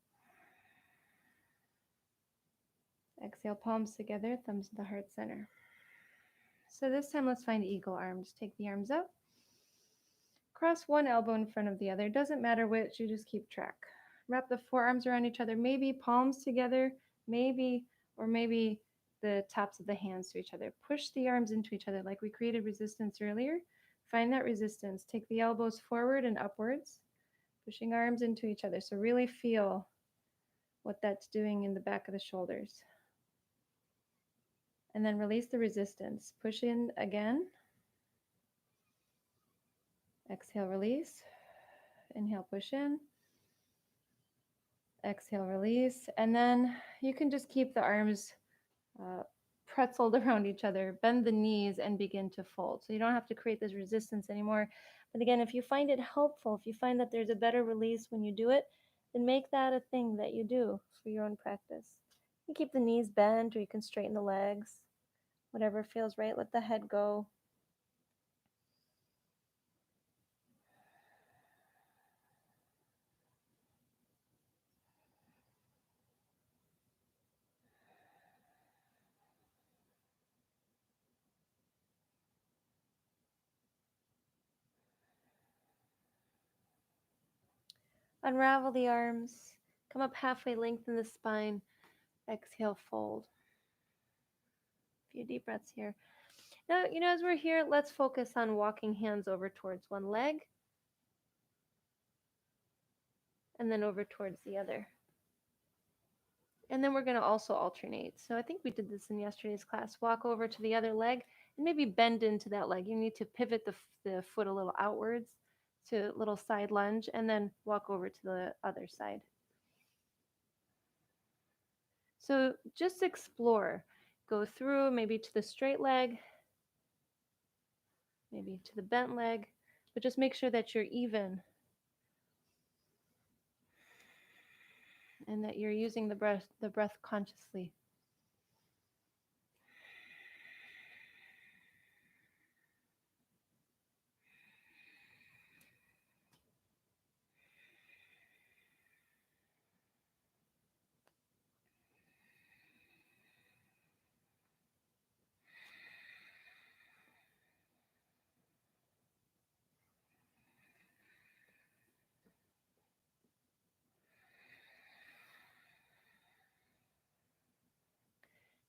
Exhale, palms together, thumbs to the heart center. So this time, let's find eagle arms. Take the arms up. Cross one elbow in front of the other. Doesn't matter which, you just keep track. Wrap the forearms around each other, maybe palms together, maybe the tops of the hands to each other. Push the arms into each other like we created resistance earlier. Find that resistance. Take the elbows forward and upwards, pushing arms into each other. So really feel what that's doing in the back of the shoulders. And then release the resistance. Push in again. Exhale, release. Inhale, push in. Exhale, release. And then you can just keep the arms pretzeled around each other. Bend the knees and begin to fold. So you don't have to create this resistance anymore. But again, if you find it helpful, if you find that there's a better release when you do it, then make that a thing that you do for your own practice. You keep the knees bent, or you can straighten the legs. Whatever feels right. Let the head go. Unravel the arms. Come up halfway, lengthen the spine. Exhale, fold. A few deep breaths here. Now, as we're here, let's focus on walking hands over towards one leg and then over towards the other. And then we're going to also alternate. So I think we did this in yesterday's class. Walk over to the other leg and maybe bend into that leg. You need to pivot the foot a little outwards to a little side lunge, and then walk over to the other side. So just explore. Go through maybe to the straight leg, maybe to the bent leg, but just make sure that you're even and that you're using the breath consciously.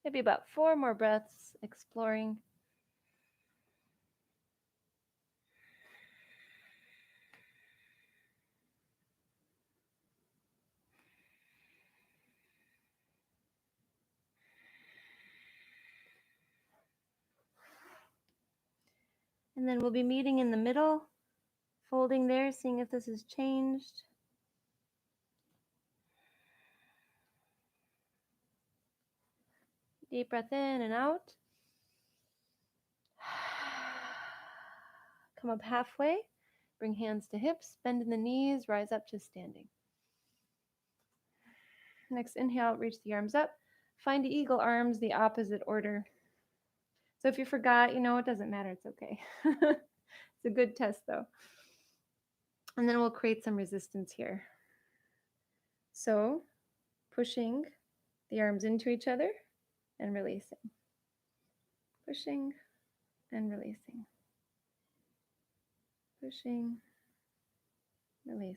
Maybe about 4 more breaths, exploring. And then we'll be meeting in the middle, folding there, seeing if this has changed. Deep breath in and out. Come up halfway, bring hands to hips, bend in the knees, rise up to standing. Next inhale, reach the arms up. Find eagle arms, the opposite order. So if you forgot, it doesn't matter, it's okay. It's a good test though. And then we'll create some resistance here. So pushing the arms into each other and releasing. Pushing and releasing. Pushing, releasing.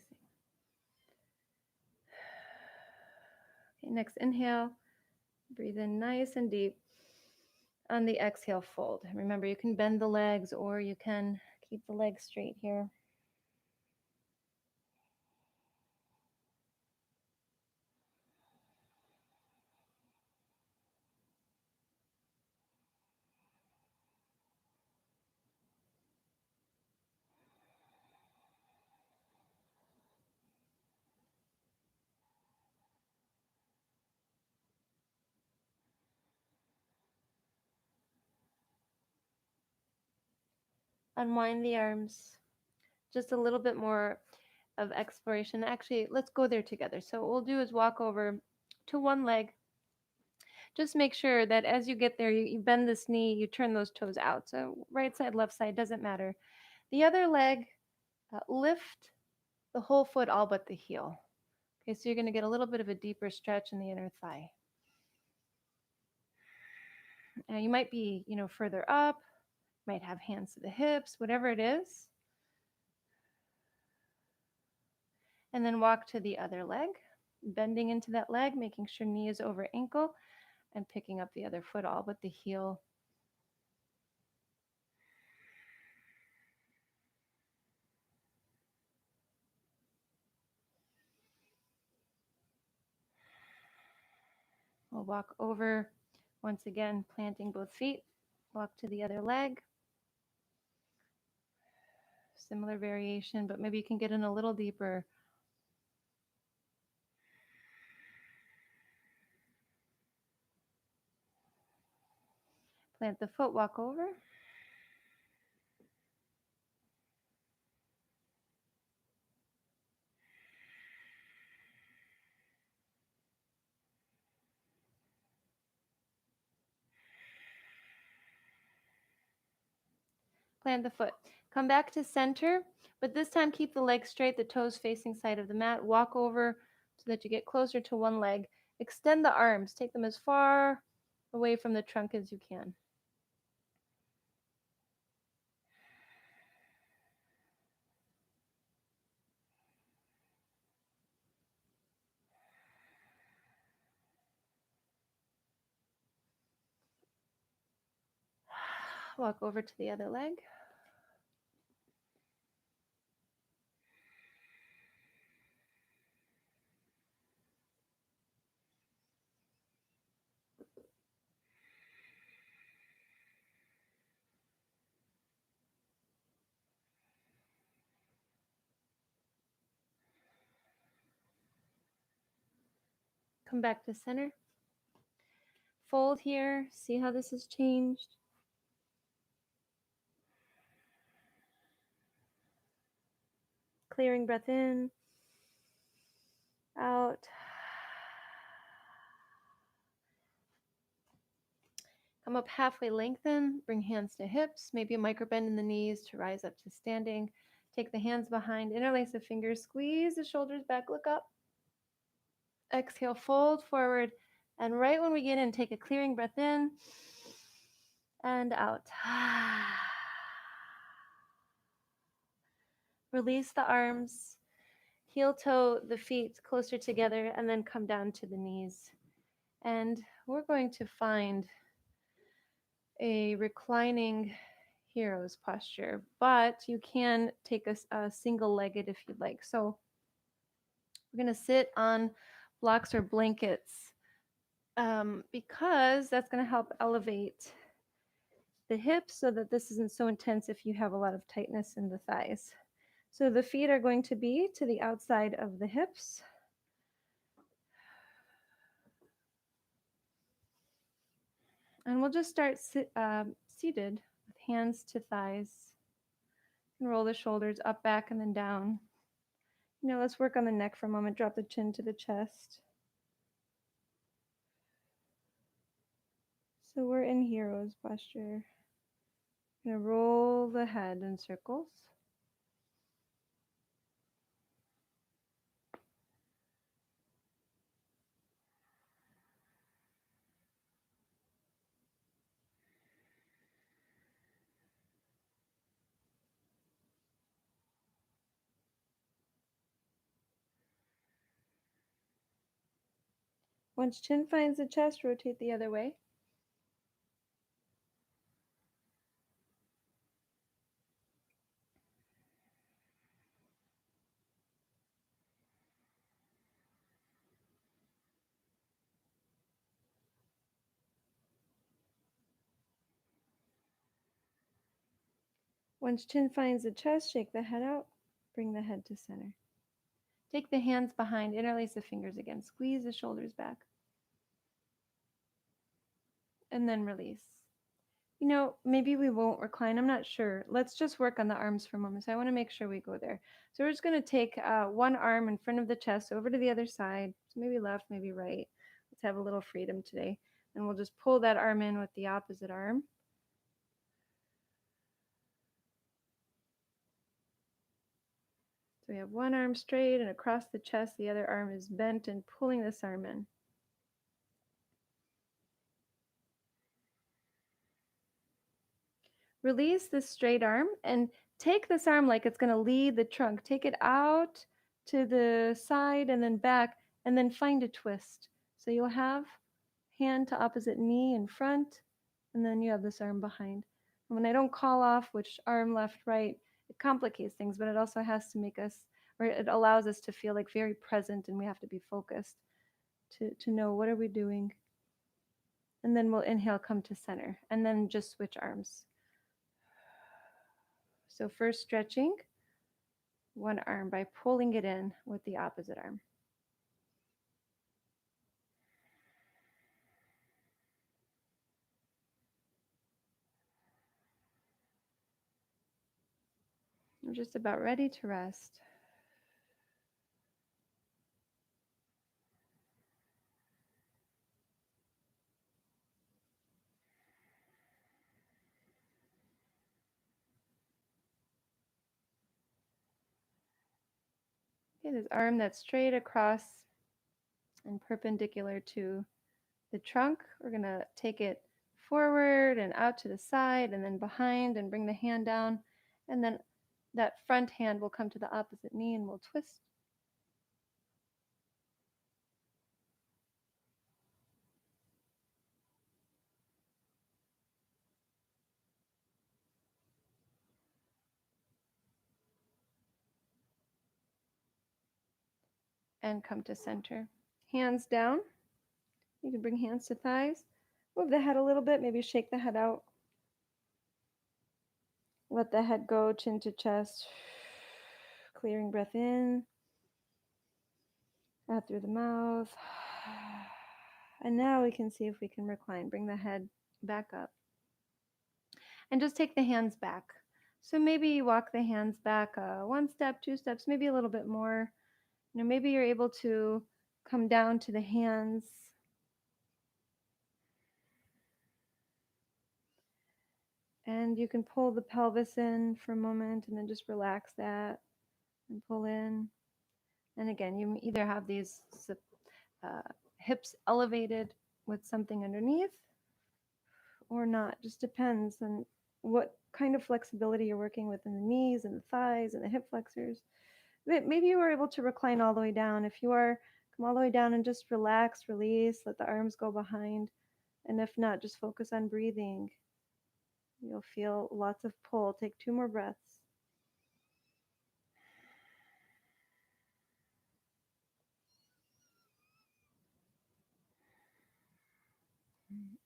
Okay, next inhale. Breathe in nice and deep. On the exhale, fold. Remember, you can bend the legs or you can keep the legs straight here. Unwind the arms. Just a little bit more of exploration. Actually, let's go there together. So what we'll do is walk over to one leg. Just make sure that as you get there, you bend this knee, you turn those toes out. So right side, left side, doesn't matter. The other leg, lift the whole foot all but the heel. Okay, so you're going to get a little bit of a deeper stretch in the inner thigh. Now you might be, further up, might have hands to the hips, whatever it is. And then walk to the other leg, bending into that leg, making sure knee is over ankle, and picking up the other foot all but the heel. We'll walk over, once again, planting both feet. Walk to the other leg. Similar variation, but maybe you can get in a little deeper. Plant the foot, walk over. Plant the foot. Come back to center, but this time keep the legs straight, the toes facing side of the mat. Walk over so that you get closer to one leg. Extend the arms. Take them as far away from the trunk as you can. Walk over to the other leg. Come back to center. Fold here. See how this has changed. Clearing breath in, out. Come up halfway, lengthen. Bring hands to hips. Maybe a micro bend in the knees to rise up to standing. Take the hands behind. Interlace the fingers. Squeeze the shoulders back. Look up. Exhale, fold forward. And right when we get in, take a clearing breath in and out. Release the arms. Heel toe the feet closer together and then come down to the knees. And we're going to find a reclining hero's posture, but you can take a single-legged if you'd like. So we're going to sit on blocks or blankets because that's going to help elevate the hips so that this isn't so intense if you have a lot of tightness in the thighs. So the feet are going to be to the outside of the hips. And we'll just start seated with hands to thighs. And roll the shoulders up, back, and then down. Let's work on the neck for a moment. Drop the chin to the chest. So we're in hero's posture. I'm going to roll the head in circles. Once chin finds the chest, rotate the other way. Once chin finds the chest, shake the head out, bring the head to center. Take the hands behind, interlace the fingers again, squeeze the shoulders back, and then release. You know, maybe we won't recline. I'm not sure. Let's just work on the arms for a moment. So I want to make sure we go there. So we're just going to take one arm in front of the chest over to the other side. So maybe left, maybe right. Let's have a little freedom today. And we'll just pull that arm in with the opposite arm. So we have one arm straight and across the chest. The other arm is bent and pulling this arm in. Release the straight arm and take this arm like it's going to lead the trunk. Take it out to the side and then back, and then find a twist. So you'll have hand to opposite knee in front, and then you have this arm behind. And when I don't call off which arm, left, right, it complicates things, but it also has to make us, or it allows us to feel like very present, and we have to be focused to know what are we doing. And then we'll inhale, come to center, and then just switch arms. So first stretching one arm by pulling it in with the opposite arm. We're just about ready to rest. Okay, this arm that's straight across and perpendicular to the trunk. We're going to take it forward and out to the side and then behind and bring the hand down. And then that front hand will come to the opposite knee and we'll twist. And come to center. Hands down. You can bring hands to thighs. Move the head a little bit, maybe shake the head out. Let the head go, chin to chest. Clearing breath in, out through the mouth. And now we can see if we can recline. Bring the head back up. And just take the hands back. So maybe you walk the hands back one step, two steps, maybe a little bit more. You know, maybe you're able to come down to the hands. And you can pull the pelvis in for a moment and then just relax that and pull in. And again, you either have these hips elevated with something underneath or not. Just depends on what kind of flexibility you're working with in the knees and the thighs and the hip flexors. Maybe you are able to recline all the way down. If you are, come all the way down and just relax, release, let the arms go behind. And if not, just focus on breathing. You'll feel lots of pull. Take 2 more breaths.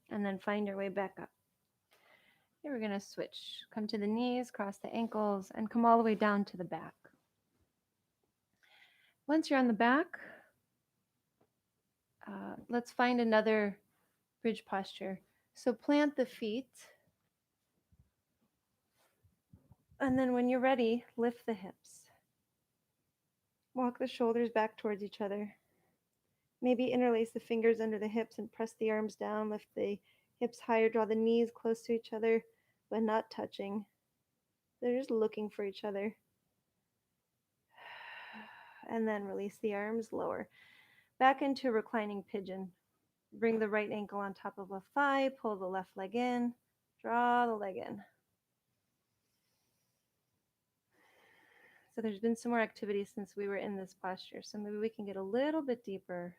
And then find your way back up. Here we're going to switch. Come to the knees, cross the ankles, and come all the way down to the back. Once you're on the back, let's find another bridge posture. So plant the feet. And then when you're ready, lift the hips. Walk the shoulders back towards each other. Maybe interlace the fingers under the hips and press the arms down. Lift the hips higher, draw the knees close to each other. but not touching. They're just looking for each other. And then release the arms, lower. Back into reclining pigeon. Bring the right ankle on top of left thigh, pull the left leg in, draw the leg in. So there's been some more activity since we were in this posture, so maybe we can get a little bit deeper.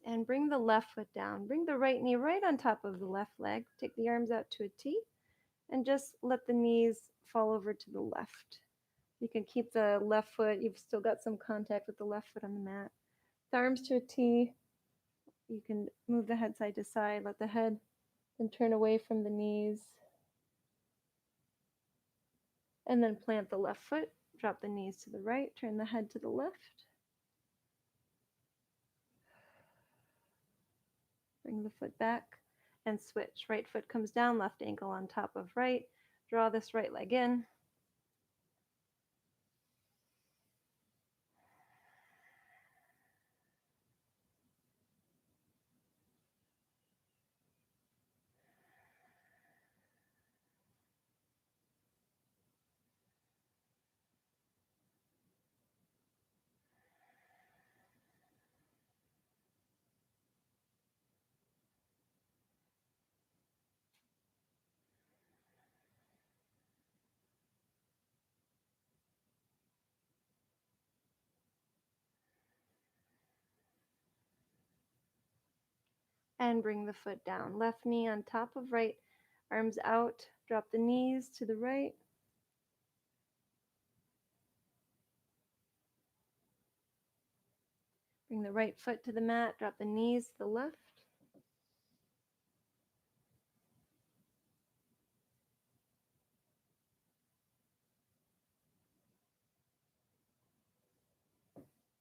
And bring the left foot down. Bring the right knee right on top of the left leg. Take the arms out to a T and just let the knees fall over to the left. You can keep the left foot, you've still got some contact with the left foot on the mat. The arms to a T. You can move the head side to side, let the head then turn away from the knees. And then plant the left foot, drop the knees to the right, turn the head to the left. Bring the foot back and switch. Right foot comes down, left ankle on top of right. Draw this right leg in. And bring the foot down. Left knee on top of right, arms out, drop the knees to the right. Bring the right foot to the mat, drop the knees to the left.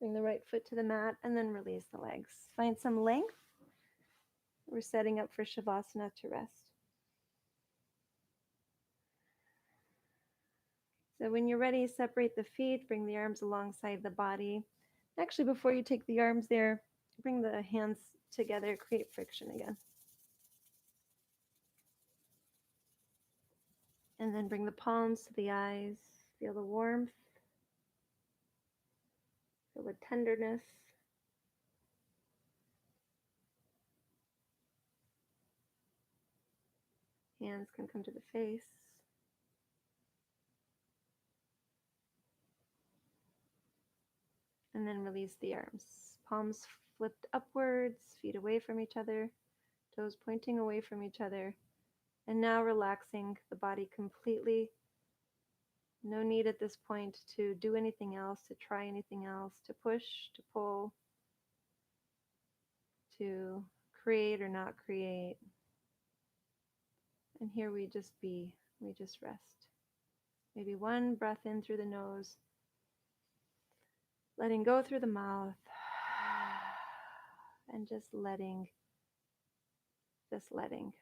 Bring the right foot to the mat and then release the legs. Find some length. We're setting up for Shavasana to rest. So when you're ready, separate the feet, bring the arms alongside the body. Actually, before you take the arms there, bring the hands together, create friction again. And then bring the palms to the eyes. Feel the warmth. Feel the tenderness. Hands can come to the face. And then release the arms. Palms flipped upwards, feet away from each other, toes pointing away from each other. And now relaxing the body completely. No need at this point to do anything else, to try anything else, to push, to pull, to create or not create. And here we just be, we just rest. Maybe one breath in through the nose, letting go through the mouth, and just letting, resting.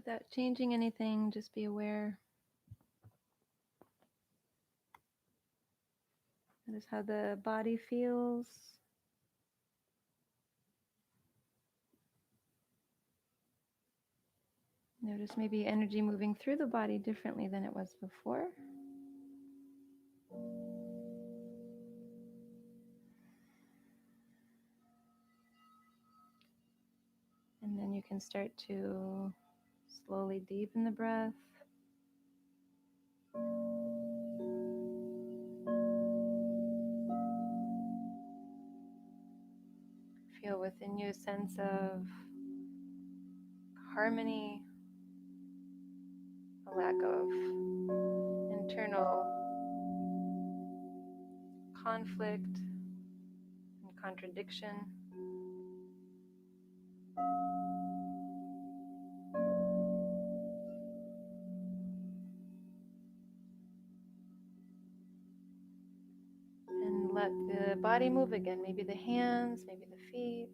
Without changing anything, just be aware. Notice how the body feels. Notice maybe energy moving through the body differently than it was before. And then you can start to slowly deepen the breath. Feel within you a sense of harmony, a lack of internal conflict and contradiction. And let the body move again. Maybe the hands, maybe the feet,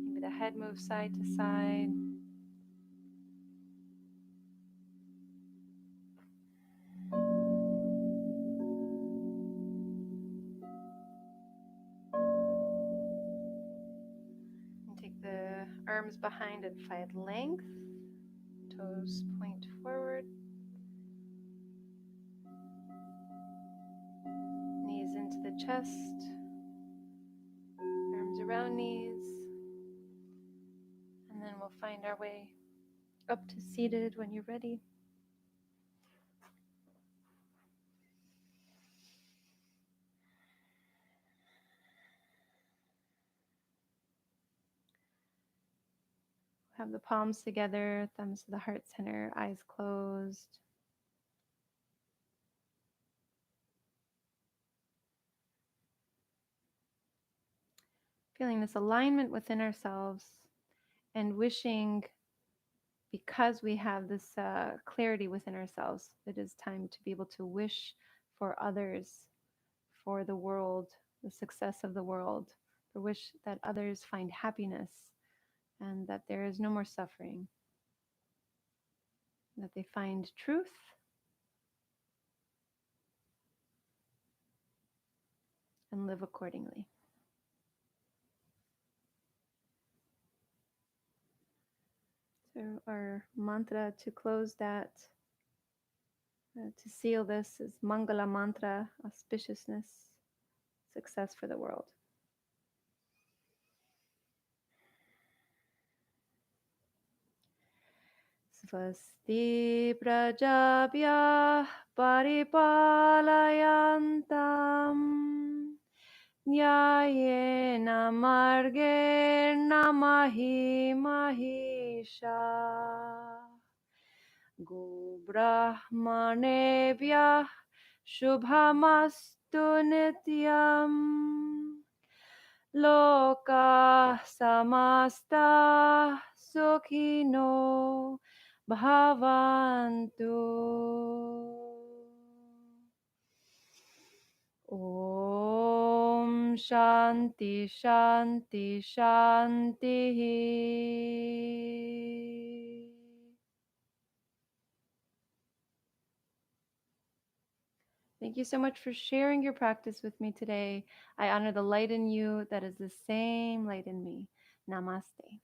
maybe the head moves side to side. And take the arms behind at find length. Toes point forward. Knees into the chest. Arms around knees. And then we'll find our way up to seated when you're ready. Have the palms together, thumbs to the heart center, eyes closed. Feeling this alignment within ourselves and wishing, because we have this clarity within ourselves, it is time to be able to wish for others, for the world, the success of the world, for wish that others find happiness and that there is no more suffering, that they find truth and live accordingly. So our mantra to close that, to seal this, is Mangala mantra, auspiciousness, success for the world. Svasti prajabhya paripalayantam nyayena margena mahi mahisha go brahmanebhyah shubhamastu nityam loka samasta sukhino bhavantu. Om Shanti Shanti Shanti. Thank you so much for sharing your practice with me today. I honor the light in you that is the same light in me. Namaste.